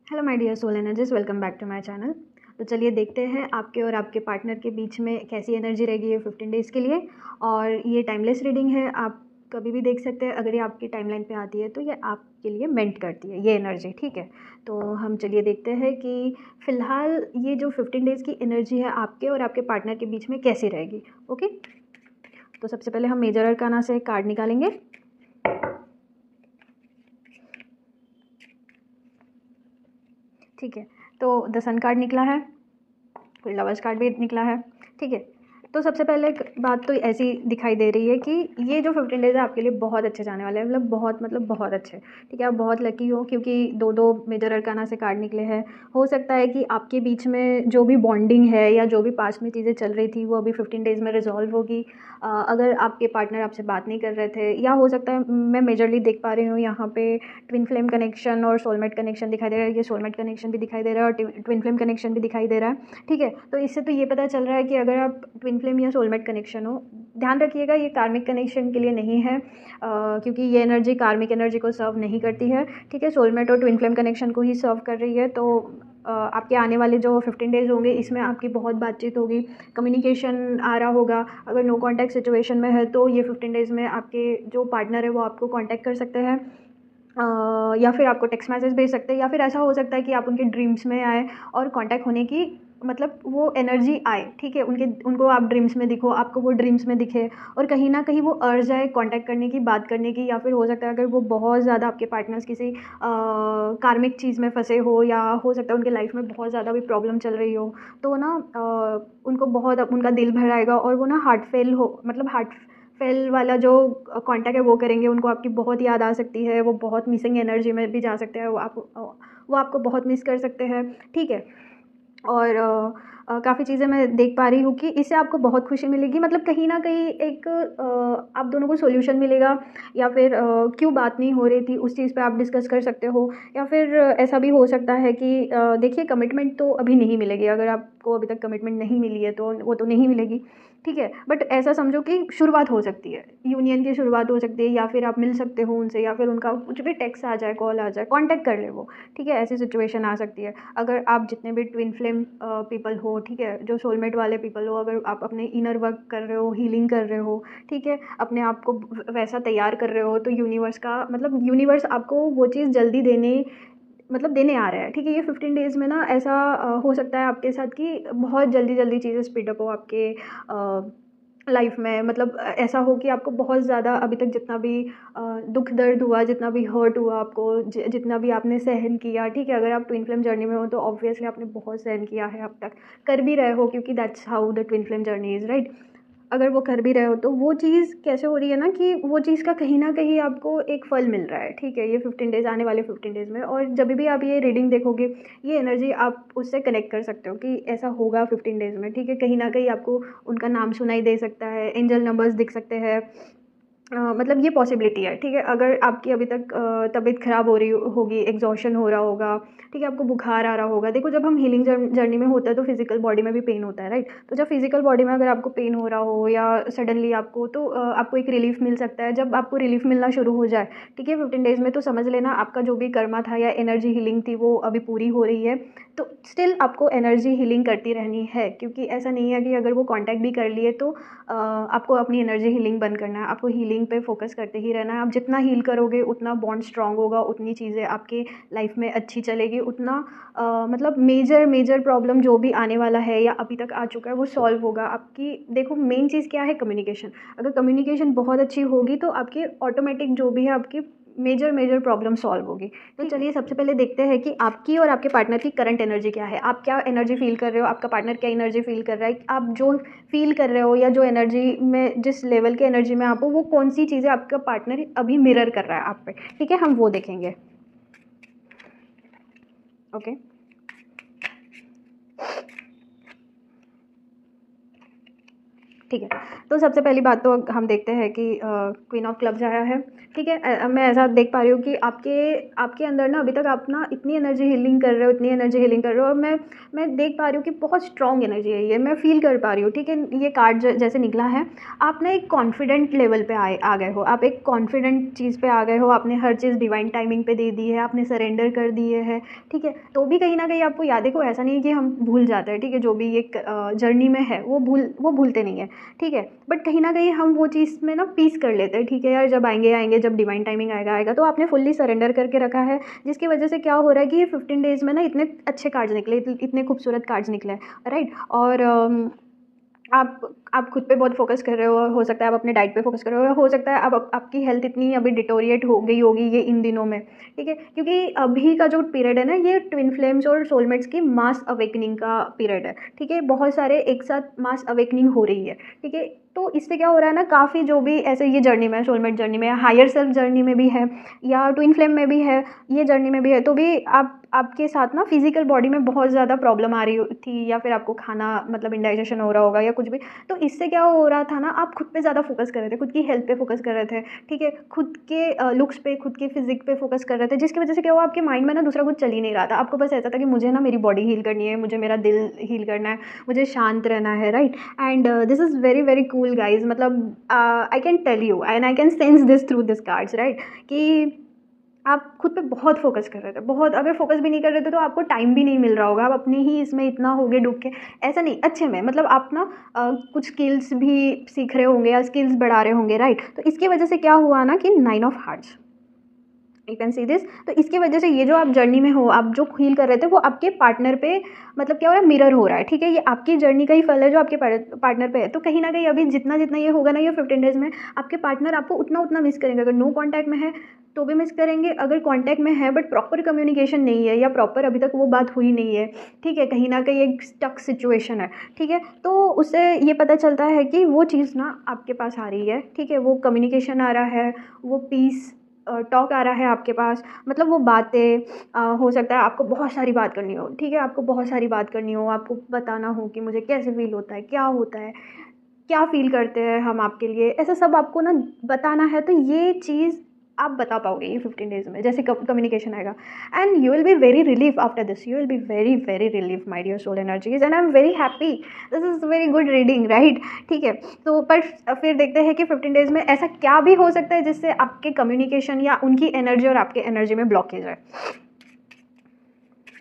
Hello my dear soul energies, welcome back to my channel. तो चलिए देखते हैं आपके और आपके पार्टनर के बीच में कैसी एनर्जी रहेगी ये 15 डेज़ के लिए। और ये टाइमलेस रीडिंग है, आप कभी भी देख सकते हैं। अगर ये आपकी टाइमलाइन पे आती है तो ये आपके लिए मेंट करती है ये एनर्जी, ठीक है। तो हम चलिए देखते हैं कि फ़िलहाल ये जो 15 डेज़ की एनर्जी है आपके और आपके पार्टनर के बीच में कैसी रहेगी। ओके, तो सबसे पहले हम मेजर अरकाना से कार्ड निकालेंगे। ठीक है, तो द सन कार्ड निकला है, फिर लवर्स कार्ड भी निकला है। ठीक है, तो सबसे पहले बात तो ऐसी दिखाई दे रही है कि ये जो 15 डेज़ है आपके लिए बहुत अच्छे जाने वाले हैं, मतलब बहुत अच्छे। ठीक है, आप बहुत लकी हो क्योंकि दो दो मेजर अरकाना से कार्ड निकले हैं। हो सकता है कि आपके बीच में जो भी बॉन्डिंग है या जो भी पास्ट में चीज़ें चल रही थी वो अभी 15 डेज़ में रिजॉल्व होगी। अगर आपके पार्टनर आपसे बात नहीं कर रहे थे, या हो सकता है मैं मेजरली देख पा रही हूँ यहाँ पे ट्विन फ्लेम कनेक्शन और सोलमेट कनेक्शन दिखाई दे रहा है। ये सोलमेट कनेक्शन भी दिखाई दे रहा है और ट्विन फ्लेम कनेक्शन भी दिखाई दे रहा है। ठीक है, तो इससे तो ये पता चल रहा है कि अगर आप ट्विन फ्लेम या सोलमेट कनेक्शन हो, ध्यान रखिएगा ये कार्मिक कनेक्शन के लिए नहीं है, क्योंकि ये एनर्जी कार्मिक एनर्जी को सर्व नहीं करती है। ठीक है, सोलमेट और ट्विन फ्लेम कनेक्शन को ही सर्व कर रही है। तो आपके आने वाले जो 15 डेज़ होंगे इसमें आपकी बहुत बातचीत होगी, कम्युनिकेशन आ रहा होगा। अगर नो कॉन्टैक्ट सिचुएशन में है तो ये 15 डेज़ में आपके जो पार्टनर है वो आपको कॉन्टैक्ट कर सकते हैं, या फिर आपको टेक्स्ट मैसेज भेज सकते हैं, या फिर ऐसा हो सकता है कि आप उनके ड्रीम्स में आए और कांटेक्ट होने की मतलब वो एनर्जी आए। ठीक है, उनको आप ड्रीम्स में दिखो, आपको वो ड्रीम्स में दिखे और कहीं ना कहीं वो अर्ज आए कांटेक्ट करने की, बात करने की। या फिर हो सकता है अगर वो बहुत ज़्यादा आपके पार्टनर्स किसी कार्मिक चीज़ में फंसे हो, या हो सकता है उनके लाइफ में बहुत ज़्यादा भी प्रॉब्लम चल रही हो, तो ना उनको बहुत उनका दिल भर आएगा और वो ना हार्ट फेल हो, मतलब हार्ट फेल वाला जो कांटेक्ट है वो करेंगे। उनको आपकी बहुत याद आ सकती है, वो बहुत मिसिंग एनर्जी में भी जा सकते हैं, वो आपको बहुत मिस कर सकते हैं। ठीक है, और काफ़ी चीज़ें मैं देख पा रही हूँ कि इससे आपको बहुत खुशी मिलेगी, मतलब कहीं ना कहीं एक आप दोनों को सॉल्यूशन मिलेगा। या फिर क्यों बात नहीं हो रही थी उस चीज़ पे आप डिस्कस कर सकते हो। या फिर ऐसा भी हो सकता है कि देखिए कमिटमेंट तो अभी नहीं मिलेगी, अगर आपको अभी तक कमिटमेंट नहीं मिली है तो वो तो नहीं मिलेगी। ठीक है, बट ऐसा समझो कि शुरुआत हो सकती है, यूनियन की शुरुआत हो सकती है, या फिर आप मिल सकते हो उनसे, या फिर उनका कुछ भी टेक्स्ट आ जाए, कॉल आ जाए, कांटेक्ट कर ले वो। ठीक है, ऐसी सिचुएशन आ सकती है। अगर आप जितने भी ट्विन फ्लेम पीपल हो, ठीक है, जो सोलमेट वाले पीपल हो, अगर आप अपने इनर वर्क कर रहे हो, हीलिंग कर रहे हो, ठीक है, अपने आप को वैसा तैयार कर रहे हो, तो यूनिवर्स का मतलब यूनिवर्स आपको वो चीज़ जल्दी देने आ रहा है। ठीक है, ये 15 डेज़ में ना ऐसा हो सकता है आपके साथ कि बहुत जल्दी जल्दी चीज़ें स्पीडअप हो आपके लाइफ में। मतलब ऐसा हो कि आपको बहुत ज़्यादा अभी तक जितना भी दुख दर्द हुआ, जितना भी हर्ट हुआ आपको, जितना भी आपने सहन किया, ठीक है, अगर आप ट्विन फ्लेम जर्नी में हो तो ऑब्वियसली आपने बहुत सहन किया है, अब तक कर भी रहे हो, क्योंकि that's how the twin flame journey is, right. अगर वो कर भी रहे हो तो वो चीज़ कैसे हो रही है ना कि वो चीज़ का कहीं ना कहीं आपको एक फल मिल रहा है। ठीक है, ये 15 डेज़, आने वाले 15 डेज़ में, और जब भी आप ये रीडिंग देखोगे ये एनर्जी आप उससे कनेक्ट कर सकते हो कि ऐसा होगा 15 डेज़ में। ठीक है, कहीं ना कहीं आपको उनका नाम सुनाई दे सकता है, एंजल नंबर्स दिख सकते हैं, मतलब ये पॉसिबिलिटी है। ठीक है, अगर आपकी अभी तक तबीयत ख़राब हो रही होगी, एग्जॉशन हो रहा होगा, ठीक है, आपको बुखार आ रहा होगा। देखो जब हम हीलिंग जर्नी में होता है तो फिजिकल बॉडी में भी पेन होता है, राइट। तो जब फिजिकल बॉडी में अगर आपको पेन हो रहा हो या सडनली आपको, तो आपको एक रिलीफ मिल सकता है। जब आपको रिलीफ मिलना शुरू हो जाए, ठीक है, 15 डेज़ में, तो समझ लेना आपका जो भी कर्मा था या एनर्जी हीलिंग थी वो अभी पूरी हो रही है। तो स्टिल आपको एनर्जी हीलिंग करती रहनी है, क्योंकि ऐसा नहीं है कि अगर वो कांटेक्ट भी कर लिए तो आपको अपनी एनर्जी हीलिंग बंद करना है। आपको हीलिंग पे फोकस करते ही रहना है। आप जितना हील करोगे उतना बॉन्ड स्ट्रांग होगा, उतनी चीज़ें आपके लाइफ में अच्छी चलेगी, उतना मतलब मेजर मेजर प्रॉब्लम जो भी आने वाला है या अभी तक आ चुका है वो सॉल्व होगा। आपकी देखो मेन चीज़ क्या है, कम्युनिकेशन। अगर कम्युनिकेशन बहुत अच्छी होगी तो आपकी ऑटोमेटिक जो भी है आपकी मेजर मेजर प्रॉब्लम सॉल्व होगी। तो चलिए सबसे पहले देखते हैं कि आपकी और आपके पार्टनर की करंट एनर्जी क्या है। आप क्या एनर्जी फील कर रहे हो, आपका पार्टनर क्या एनर्जी फील कर रहा है, आप जो फील कर रहे हो या जो एनर्जी में, जिस लेवल के एनर्जी में आप हो, वो कौन सी चीज़ें आपका पार्टनर अभी मिरर कर रहा है आप पे। ठीक है, हम वो देखेंगे। ओके, ठीक है। तो सबसे पहली बात तो हम देखते हैं कि क्वीन ऑफ क्लब्स आया है, ठीक है। मैं ऐसा देख पा रही हूँ कि आपके आपके अंदर ना अभी तक आप ना इतनी एनर्जी हीलिंग कर रहे हो, इतनी एनर्जी हीलिंग कर रहे हो, और मैं देख पा रही हूँ कि बहुत स्ट्रॉन्ग एनर्जी है ये, मैं फील कर पा रही हूँ, ठीक है। ये कार्ड जैसे निकला है, आप ना एक कॉन्फिडेंट लेवल पे आ गए हो, आप एक कॉन्फिडेंट चीज़ पे आ गए हो, आपने हर चीज़ डिवाइन टाइमिंग पे दे दी है, आपने सरेंडर कर दिए है, ठीक है। तो भी कहीं ना कहीं आपको याद है को ऐसा नहीं है कि हम भूल जाते हैं, ठीक है, जो भी एक जर्नी में है वो भूलते नहीं है, ठीक है। बट कहीं ना कहीं हम वो चीज़ में ना पीस कर लेते हैं, ठीक है यार, जब आएंगे जब डिवाइन टाइमिंग आएगा। तो आपने फुल्ली सरेंडर करके रखा है, जिसकी वजह से क्या हो रहा है कि ये 15 डेज़ में ना इतने अच्छे कार्ड्स निकले, इतने खूबसूरत कार्ड्स निकले, राइट। और आप खुद पे बहुत फोकस कर रहे हो सकता है आप अपने डाइट पे फोकस कर रहे हो सकता है अब आपकी हेल्थ इतनी अभी डिटोरिएट हो गई होगी ये इन दिनों में, ठीक है, क्योंकि अभी का जो पीरियड है ना, ये ट्विन फ्लेम्स और सोलमेट्स की मास अवेकनिंग का पीरियड है, ठीक है। बहुत सारे एक साथ मास अवेकनिंग हो रही है, ठीक है। तो इससे क्या हो रहा है ना, काफ़ी जो भी ऐसे ये जर्नी में, सोलमेट जर्नी में, हायर सेल्फ जर्नी में भी है, या ट्विन फ्लेम में भी है, ये जर्नी में भी है, तो भी आपके साथ ना फिजिकल बॉडी में बहुत ज़्यादा प्रॉब्लम आ रही थी, या फिर आपको खाना मतलब इंडाइजेशन हो रहा होगा या कुछ भी। तो इससे क्या हो रहा था ना, आप खुद पे ज़्यादा फोकस कर रहे थे, खुद की हेल्थ पे फोकस कर रहे थे, ठीक है, खुद के लुक्स पे, खुद के फिजिक पे फोकस कर रहे थे, जिसकी वजह से क्या हुआ, आपके माइंड में ना दूसरा कुछ चल ही नहीं रहा था। आपको बस ऐसा था कि मुझे ना मेरी बॉडी हील करनी है, मुझे मेरा दिल हील करना है, मुझे शांत रहना है, right. And this is very very cool guys, मतलब I can tell you and I can sense this through this cards, right, कि आप खुद पे बहुत फोकस कर रहे थे, बहुत। अगर फोकस भी नहीं कर रहे थे तो आपको टाइम भी नहीं मिल रहा होगा, आप अपने ही इसमें इतना होगे डूब के, ऐसा नहीं, अच्छे में, मतलब आप ना कुछ स्किल्स भी सीख रहे होंगे या स्किल्स बढ़ा रहे होंगे, राइट। तो इसकी वजह से क्या हुआ ना कि 9 of hearts, you can see this. तो इसकी वजह से ये जो आप जर्नी में हो, आप जो फील कर रहे थे, वो आपके पार्टनर पे मतलब क्या हो रहा है, मिरर हो रहा है, ठीक है। ये आपकी जर्नी का ही फल है जो आपके पार्टनर पे है। तो कहीं ना कहीं अभी जितना जितना ये होगा ना, ये 15 डेज़ में, आपके पार्टनर आपको उतना उतना मिस करेंगे। अगर नो कॉन्टैक्ट में है तो भी मिस करेंगे, अगर कॉन्टैक्ट में है बट प्रॉपर कम्युनिकेशन नहीं है, या प्रॉपर अभी तक वो बात हुई नहीं है, ठीक है, कहीं ना कहीं एक स्टक सिचुएशन है, ठीक है। तो उससे ये पता चलता है कि वो चीज़ ना आपके पास आ रही है, ठीक है, वो कम्युनिकेशन आ रहा है, वो पीस टॉक आ रहा है आपके पास, मतलब वो बातें हो सकता है आपको बहुत सारी बात करनी हो, ठीक है, आपको बहुत सारी बात करनी हो, आपको बताना हो कि मुझे कैसे फील होता है, क्या होता है, क्या फ़ील करते हैं हम आपके लिए, ऐसा सब आपको ना बताना है। तो ये चीज़ आप बता पाओगे ये 15 डेज़ में, जैसे कम्युनिकेशन आएगा, and you will be very relief after this, you will be very very relief my dear soul energies, and I am very happy, this is very good reading, right, ठीक है। तो पर फिर देखते हैं कि 15 डेज़ में ऐसा क्या भी हो सकता है जिससे आपके कम्युनिकेशन या उनकी एनर्जी और आपके एनर्जी में ब्लॉकेज है,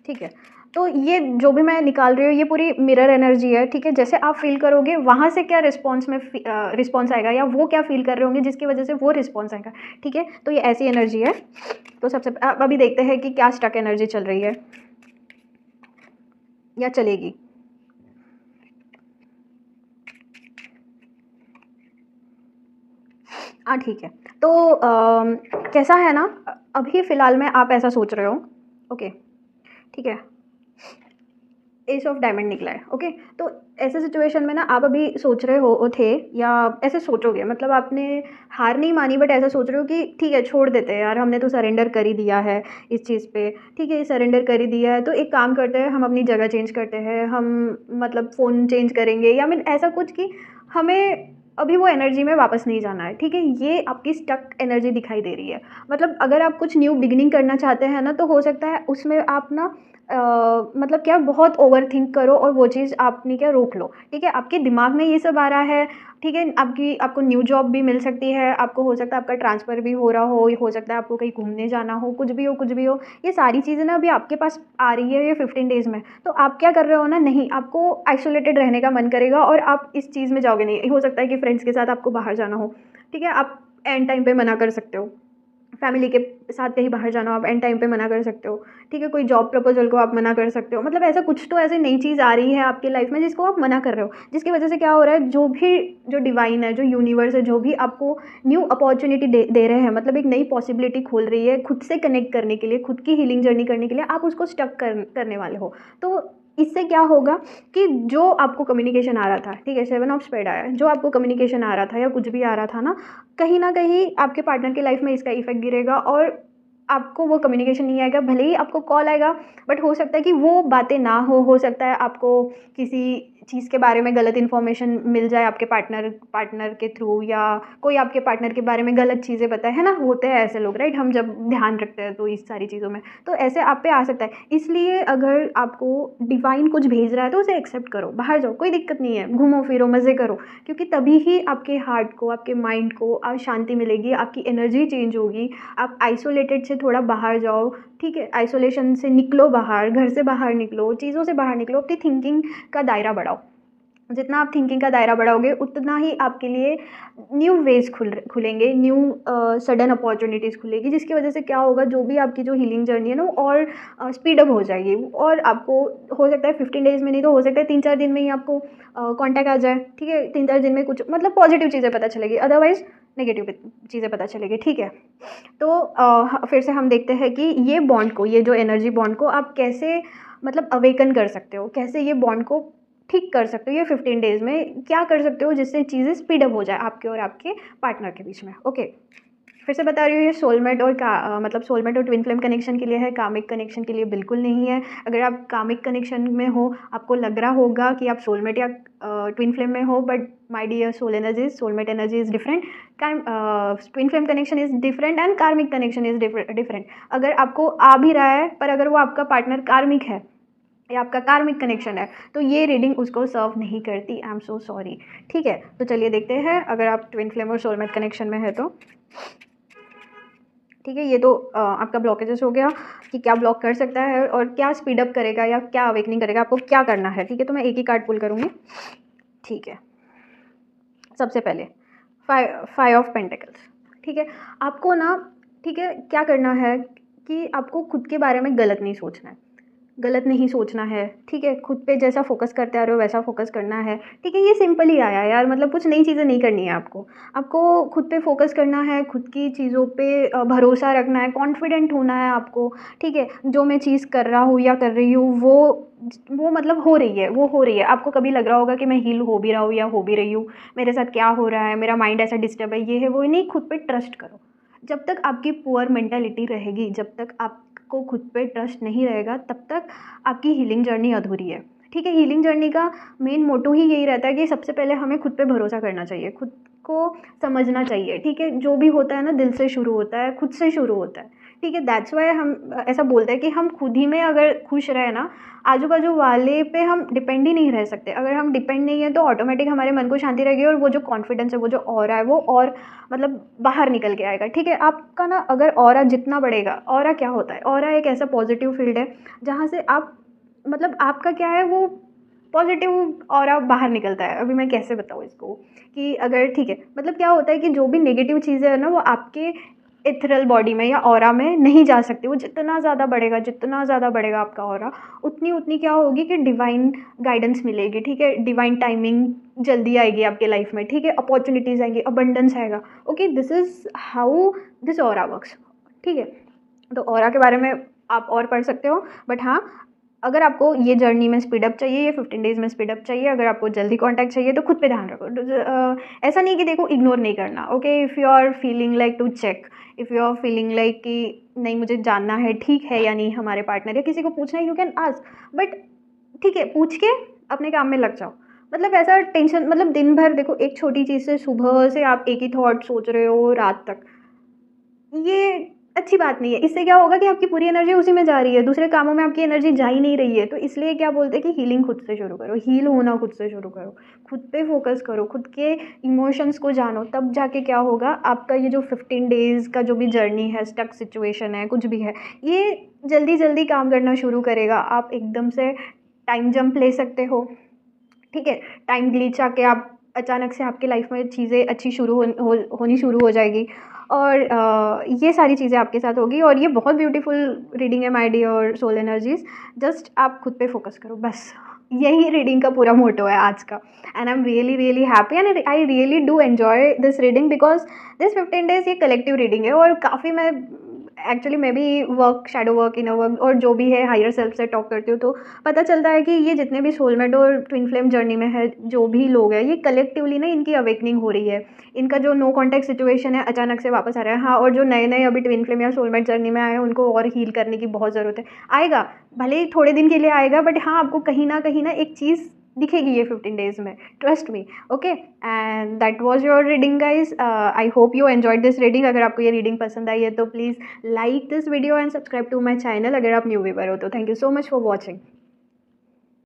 ठीक है। तो ये जो भी मैं निकाल रही हूँ ये पूरी मिरर एनर्जी है, ठीक है। जैसे आप फील करोगे वहाँ से क्या रिस्पॉन्स में रिस्पॉन्स आएगा, या वो क्या फील कर रहे होंगे जिसकी वजह से वो रिस्पॉन्स आएगा, ठीक है। तो ये ऐसी एनर्जी है। तो सबसे अब अभी देखते हैं कि क्या स्टक एनर्जी चल रही है या चलेगी। हाँ, ठीक है। तो कैसा है ना, अभी फ़िलहाल में आप ऐसा सोच रहे हो, ओके, ठीक है, एस ऑफ डायमंड निकला है, ओके। तो ऐसे सिचुएशन में ना आप अभी सोच रहे हो थे, या ऐसे सोचोगे, मतलब आपने हार नहीं मानी बट ऐसा सोच रहे हो कि ठीक है छोड़ देते हैं यार, हमने तो सरेंडर कर ही दिया है इस चीज़ पे, ठीक है, सरेंडर कर ही दिया है, तो एक काम करते हैं, हम अपनी जगह चेंज करते हैं, हम मतलब फ़ोन चेंज करेंगे, या फिर ऐसा कुछ कि हमें अभी वो एनर्जी में वापस नहीं जाना है, ठीक है। ये आपकी स्टक एनर्जी दिखाई दे रही है। मतलब अगर आप कुछ न्यू बिगिनिंग करना चाहते हैं ना, तो हो सकता है उसमें आप ना मतलब क्या बहुत ओवर थिंक करो और वो चीज़ आपने क्या रोक लो, ठीक है। आपके दिमाग में ये सब आ रहा है, ठीक है, आपको न्यू जॉब भी मिल सकती है, आपको हो सकता है आपका ट्रांसफ़र भी हो रहा हो सकता है आपको कहीं घूमने जाना हो, कुछ भी हो कुछ भी हो, ये सारी चीज़ें ना अभी आपके पास आ रही है ये 15 डेज़ में। तो आप क्या कर रहे हो ना, नहीं, आपको आइसोलेटेड रहने का मन करेगा और आप इस चीज़ में जाओगे नहीं। हो सकता है कि फ्रेंड्स के साथ आपको बाहर जाना हो, ठीक है, आप एंड टाइम पे मना कर सकते हो, फैमिली के साथ कहीं बाहर जाना हो आप एंड टाइम पे मना कर सकते हो, ठीक है, कोई जॉब प्रपोजल को आप मना कर सकते हो, मतलब ऐसा कुछ तो ऐसे नई चीज़ आ रही है आपकी लाइफ में जिसको आप मना कर रहे हो, जिसकी वजह से क्या हो रहा है, जो डिवाइन है, जो यूनिवर्स है, जो भी आपको न्यू अपॉर्चुनिटी दे रहे हैं, मतलब एक नई पॉसिबिलिटी खोल रही है खुद से कनेक्ट करने के लिए, खुद की हीलिंग जर्नी करने के लिए, आप उसको स्टक करने वाले हो। तो इससे क्या होगा कि जो आपको कम्युनिकेशन आ रहा था, ठीक है, 7 ऑफ स्पेड आया, जो आपको कम्युनिकेशन आ रहा था या कुछ भी आ रहा था ना कहीं आपके पार्टनर की लाइफ में इसका इफेक्ट गिरेगा और आपको वो कम्युनिकेशन नहीं आएगा। भले ही आपको कॉल आएगा बट हो सकता है कि वो बातें ना हो सकता है आपको किसी चीज़ के बारे में गलत इन्फॉर्मेशन मिल जाए आपके पार्टनर के थ्रू, या कोई आपके पार्टनर के बारे में गलत चीज़ें बताए, है ना, होते हैं ऐसे लोग, राइट। हम जब ध्यान रखते हैं तो इस सारी चीज़ों में, तो ऐसे आप पे आ सकता है। इसलिए अगर आपको डिवाइन कुछ भेज रहा है तो उसे एक्सेप्ट करो, बाहर जाओ, कोई दिक्कत नहीं है, घूमो फिरो, मज़े करो, क्योंकि तभी ही आपके हार्ट को, आपके माइंड को आप शांति मिलेगी, आपकी एनर्जी चेंज होगी। आप आइसोलेटेड से थोड़ा बाहर जाओ, ठीक है, आइसोलेशन से निकलो बाहर, घर से बाहर निकलो, चीज़ों से बाहर निकलो, अपनी थिंकिंग का दायरा बढ़ाओ। जितना आप थिंकिंग का दायरा बढ़ाओगे उतना ही आपके लिए न्यू वेज खुलेंगे, न्यू सडन अपॉर्चुनिटीज़ खुलेगी, जिसकी वजह से क्या होगा, जो भी आपकी जो हीलिंग जर्नी है ना वो और स्पीड अप हो जाएगी। और आपको हो सकता है 15 डेज़ में, नहीं तो हो सकता है 3-4 दिन में ही आपको कांटेक्ट आ जाए, ठीक है। 3-4 दिन में कुछ मतलब पॉजिटिव चीज़ें पता चलेगी, अदरवाइज़ नेगेटिव चीज़ें पता चलेगी, ठीक है। तो फिर से हम देखते हैं कि ये बॉन्ड को, ये जो एनर्जी बॉन्ड को आप कैसे मतलब अवेकन कर सकते हो, कैसे ये बॉन्ड को ठीक कर सकते हो। ये 15 डेज़ में क्या कर सकते हो जिससे चीज़ें स्पीड अप हो जाए आपके और आपके पार्टनर के बीच में। ओके, फिर से बता रही हूँ, ये सोलमेट और मतलब सोलमेट और ट्विन फ्लेम कनेक्शन के लिए है, कामिक कनेक्शन के लिए बिल्कुल नहीं है। अगर आप कामिक कनेक्शन में हो, आपको लग रहा होगा कि आप सोलमेट या ट्विन फ्लेम में हो, but my dear soul energies, soulmate energy is different, twin flame connection is different and karmic connection is different. अगर आपको आ भी रहा है, पर अगर वो आपका पार्टनर कार्मिक है या आपका कार्मिक कनेक्शन है, तो ये रीडिंग उसको सर्व नहीं करती। आई एम सो सॉरी, ठीक है। तो चलिए देखते हैं अगर आप ट्विन फ्लेम और सोलमेट कनेक्शन में है तो, ठीक है। ये तो आपका ब्लॉकेजेस हो गया कि क्या ब्लॉक कर सकता है और क्या स्पीड अप करेगा या क्या अवेकनिंग करेगा, आपको क्या करना है, ठीक है। तो मैं एक ही कार्ड पुल करूँगी, ठीक है। सबसे पहले फाइव ऑफ पेंटिकल्स, ठीक है। आपको ना, ठीक है, क्या करना है कि आपको खुद के बारे में गलत नहीं सोचना है, गलत नहीं सोचना है, ठीक है। खुद पे जैसा फोकस करते आ रहे हो वैसा फोकस करना है, ठीक है। ये सिंपल ही आया यार, मतलब कुछ नई चीज़ें नहीं करनी है आपको। आपको खुद पे फोकस करना है, खुद की चीज़ों पे भरोसा रखना है, कॉन्फिडेंट होना है आपको, ठीक है। जो मैं चीज़ कर रहा हूँ या कर रही हूँ वो मतलब हो रही है, वो हो रही है। आपको कभी लग रहा होगा कि मैं हील हो भी रहा हूँ या हो भी रही हूँ, मेरे साथ क्या हो रहा है, मेरा माइंड ऐसा डिस्टर्ब है, ये है वो नहीं। खुद पे ट्रस्ट करो। जब तक आपकी पुअर मेंटालिटी रहेगी, जब तक आपको खुद पे ट्रस्ट नहीं रहेगा, तब तक आपकी हीलिंग जर्नी अधूरी है, ठीक है। हीलिंग जर्नी का मेन मोटो ही यही रहता है कि सबसे पहले हमें खुद पे भरोसा करना चाहिए, खुद को समझना चाहिए, ठीक है। जो भी होता है ना, दिल से शुरू होता है, खुद से शुरू होता है, ठीक है। दैट्स वाई हम ऐसा बोलते हैं कि हम खुद ही में अगर खुश रहे ना, आजू बाजू वाले पे हम डिपेंड ही नहीं रह सकते। अगर हम डिपेंड नहीं है तो ऑटोमेटिक हमारे मन को शांति रहेगी और वो जो कॉन्फिडेंस है, वो जो ऑरा है, वो और मतलब बाहर निकल के आएगा, ठीक है। आपका ना अगर ऑरा जितना बढ़ेगा, ऑरा क्या होता है, ऑरा एक ऐसा पॉजिटिव फील्ड है जहाँ से आप मतलब आपका क्या है, वो पॉजिटिव ऑरा बाहर निकलता है। अभी मैं कैसे बताऊँ इसको कि अगर, ठीक है, मतलब क्या होता है कि जो भी नेगेटिव चीज़ें है ना, वो आपके इथरल बॉडी में या ऑरा में नहीं जा सकती। वो जितना ज़्यादा बढ़ेगा, जितना ज़्यादा बढ़ेगा आपका ऑरा, उतनी उतनी क्या होगी कि डिवाइन गाइडेंस मिलेगी, ठीक है। डिवाइन टाइमिंग जल्दी आएगी आपके लाइफ में, ठीक है। अपॉर्चुनिटीज़ आएंगी, अबंडेंस आएगा। Okay, this is how this aura works, ठीक है। तो ऑरा के बारे में आप और पढ़ सकते हो, बट हाँ, अगर आपको ये जर्नी में स्पीड अप चाहिए, ये 15 डेज़ में स्पीड अप चाहिए, अगर आपको जल्दी कॉन्टैक्ट चाहिए, तो खुद पे ध्यान रखो। ऐसा नहीं कि देखो इग्नोर नहीं करना, okay. If you are feeling like to check, if you are feeling like कि नहीं मुझे जानना है ठीक है या नहीं हमारे पार्टनर, या किसी को पूछना है, यू कैन आस्क, बट ठीक है, पूछ के अपने काम में लग जाओ। मतलब ऐसा टेंशन, मतलब दिन भर देखो एक छोटी चीज़ से सुबह से आप एक ही थॉट सोच रहे हो रात तक, ये अच्छी बात नहीं है। इससे क्या होगा कि आपकी पूरी एनर्जी उसी में जा रही है, दूसरे कामों में आपकी एनर्जी जा ही नहीं रही है। तो इसलिए क्या बोलते हैं कि हीलिंग खुद से शुरू करो, हील होना खुद से शुरू करो, खुद पे फोकस करो, खुद के इमोशंस को जानो, तब जाके क्या होगा, आपका ये जो 15 डेज़ का जो भी जर्नी है, स्टक सिचुएशन है, कुछ भी है, ये जल्दी जल्दी काम करना शुरू करेगा। आप एकदम से टाइम जंप ले सकते हो, ठीक है। टाइम ग्लिच आके आप अचानक से आपकी लाइफ में चीज़ें अच्छी होनी शुरू हो जाएगी, और ये सारी चीज़ें आपके साथ होगी। और ये बहुत ब्यूटीफुल रीडिंग है my dear soul energies. Just आप खुद पे फोकस करो, बस यही रीडिंग का पूरा मोटो है आज का। And I am really really happy and I really do enjoy this reading, because this 15 days ये कलेक्टिव रीडिंग है। और काफ़ी मैं भी work, shadow work, inner work और जो भी है हायर सेल्फ से टॉक करती हूँ, तो पता चलता है कि ये जितने भी सोलमेट और ट्विन फ्लेम जर्नी में है जो भी लोग हैं, ये कलेक्टिवली ना इनकी अवेकनिंग हो रही है। इनका जो नो कॉन्टैक्ट सिचुएशन है अचानक से वापस आ रहा है। हाँ, और जो नए नए अभी ट्विन फ्लेम या सोलमेट जर्नी में आए हैं, उनको और हील करने की बहुत ज़रूरत है। आएगा, भले ही थोड़े दिन के लिए आएगा, बट हाँ, आपको कहीं ना एक चीज़ दिखेगी ये 15 डेज़ में, trust me. Okay, and that was your reading guys. I hope you enjoyed this reading. अगर आपको ये रीडिंग पसंद आई है तो please like this video and subscribe to my channel अगर आप न्यू व्यूअर हो तो। Thank you so much for watching.